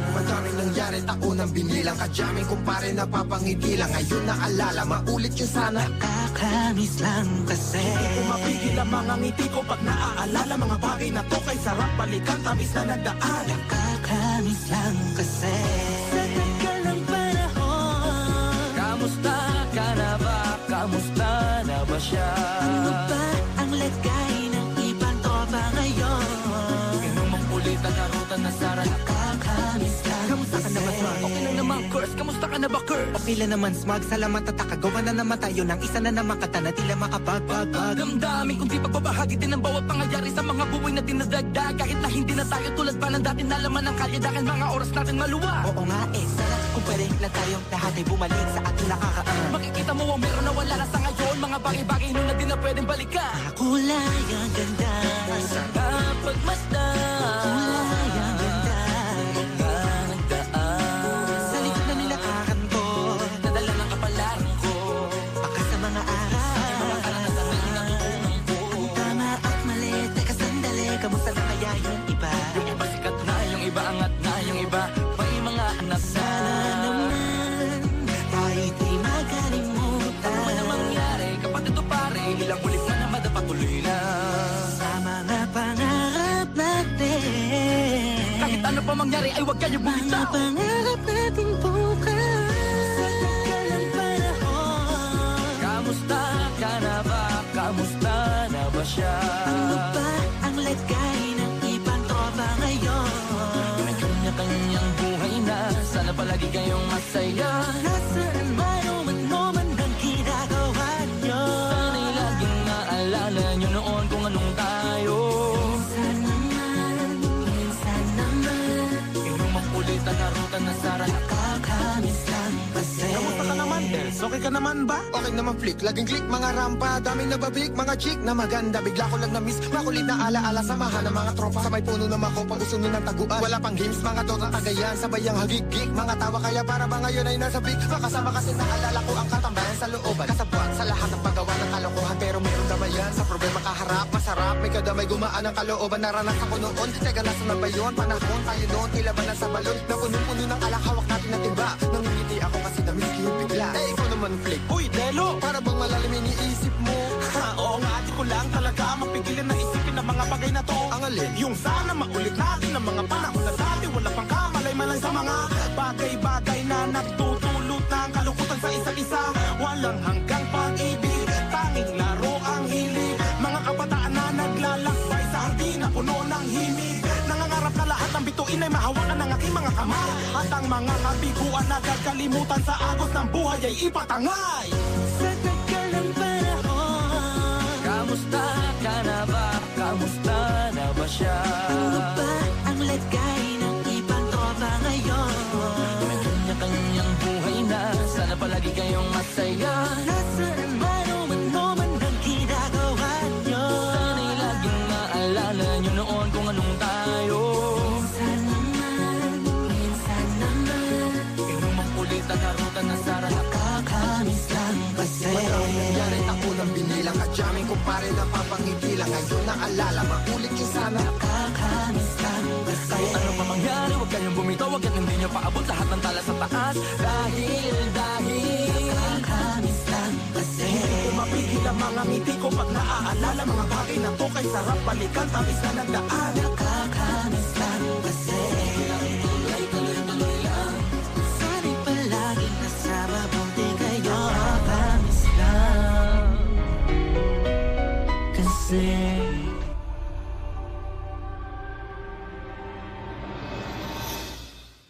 Madaming nangyari, taunang binilang, kadyaming kumpare napapangiti lang. Ngayon naalala, maulit yun sana. Nakakamiss lang kasi Hindi ko mapigil ang mga ngiti ko pag naaalala. Mga bagay na to kay sarap balikan, tamis na nagdaan. Nakakamiss lang kasi sa tagal ng panahon. Kamusta ka na ba? Kamusta na ba siya? Ano ba ang lagay ng ibang tropa ngayon? Inumang ulit ang karutan na Sara. Nakakamiss lang Kamusta ka na ba, Smug? Okay lang naman, Curse. Kamusta ka na ba, Curse? Okay lang naman, Smug. Salamat at akagawa na naman tayo ng isa na naman kata na tila makapagbagag. Damdamin kung di pagbabahagi din ang bawat pangyayari sa mga buhay na dinadagdag. Kahit na hindi na tayo tulad pa ng dati na laman ng kalye dahil mga oras natin maluwa. Oo nga sarap kung pwede na tayong lahat ay bumalik sa ating nakakaan. Makikita mo ang meron na wala na sa ngayon. Mga bagay-bagay nun na di na pwedeng balikan. kulay ang ganda. Masarap pagmasdan. Kulay ang ganda. Mga nagdaan Sa likod na nilakaran ko, nadala ng kapalaran ko. baka sa mga aral. Mga karanasan na inakunan ko. Ang tama at mali, teka sandali, Kamusta na kaya yung iba? Yung iba sikat na, yung iba angat na, yung iba may mga anak na. sana naman tayo'y di makalimutan. Ano man ang mangyari, kapag ito pare, ilang ulit na naman patuloy na. Sa mga pangarap natin, Kahit ano pa mangyari, ay huwag kayo mga bumitaw. pangarap natin bukas. Sa tagal ng panahon, Kamusta ka na ba? Kamusta na ba siya? ano ba ang lagay ng ibang tropa ngayon? May kanya-kanyang buhay na, sana palagi kayong masaya. Nasaan man o man ang ginagawa nyo? Sana'y laging naalala nyo noon kung anong tayo. Minsan naman, Inumang ulit ang narutan na Sara. nakakamiss lang kasi. Kamusta ka naman, Tels? Okay ka naman ba? Okay naman flick, laging click, mga rampa, daming nababik, mga chick na maganda. Bigla ko lang na-miss, makulit na alaala, samahan ng mga tropa. Sa may puno na makopa, usunin ng taguan. Wala pang games, mga torang tagayan, sabayang hagig-gig. Mga tawa kaya para ba ngayon ay nasa big. Makasama kasi naalala ko ang katambayan sa looban. Kasabuan sa lahat ng paggawa ng kalokohan, pero meron damayan. Sa problema kaharap, masarap, may kadamay gumaan ang kalooban. Naranasan ko noon, teka nasa na ba yun? Panahon tayo noon, tila ba nasa balon? Na punong-puno ng alak, hawak natin na timba. Nangingiti ako kasi na-miss ko yung bigla. Eh, ikaw naman flick. Uy, Delo! Para bang malalim iniisip mo? Ha, oo nga, di ko lang talaga mapigilan na isipin ang mga bagay na to. Ang alin? Yung sana maulit natin ang mga panahon na dati. Wala pang kamalay-malay sa mga bagay-bagay na nagtutulot ng kalungkutan sa isa't isa. Walang hanggang pag-ibig, tanging laro ang hilig. Mga kabataan na naglalakbay sa hardin na puno ng himig. Nangangarap na lahat ng bituin ay mahawakan ng aking mga kamay. At ang mga kabiguan na kagalimutan sa agos ng buhay ay ipatangay. Sa tagal ng panahon, Kamusta ka na ba? Kamusta na ba siya? ano ba ang lagay ng ibang tropa ngayon? May kanya-kanyang buhay na, sana palagi kayong masaya. Nasaan man o man ang ginagawa nyo? Sana'y laging maalala nyo noon kung anong tayo. Minsan naman, Inumang ulit ang narutan na Sara. nakakamiss lang kasi. Madaming nangyari, taunang binilang, kadyaming kumpare napapangiti lang. Ngayon naalala, maulit yun sana. Nakakamiss lang kasi. Kahit ano pa mangyari, huwag kayong bumitaw. Huwag hindi nyo paabot lahat ng tala sa taas. Dahil Nakakamiss lang kasi. Kung mapigil ang mga ngiti ko pag naaalala mga bagay na to kay sarap balikan, tamis na nagdaan. Nakakamiss lang kasi. tuloy-tuloy lang. Sana'y palaging nasa mabuti kayo. Nakakamiss lang kasi.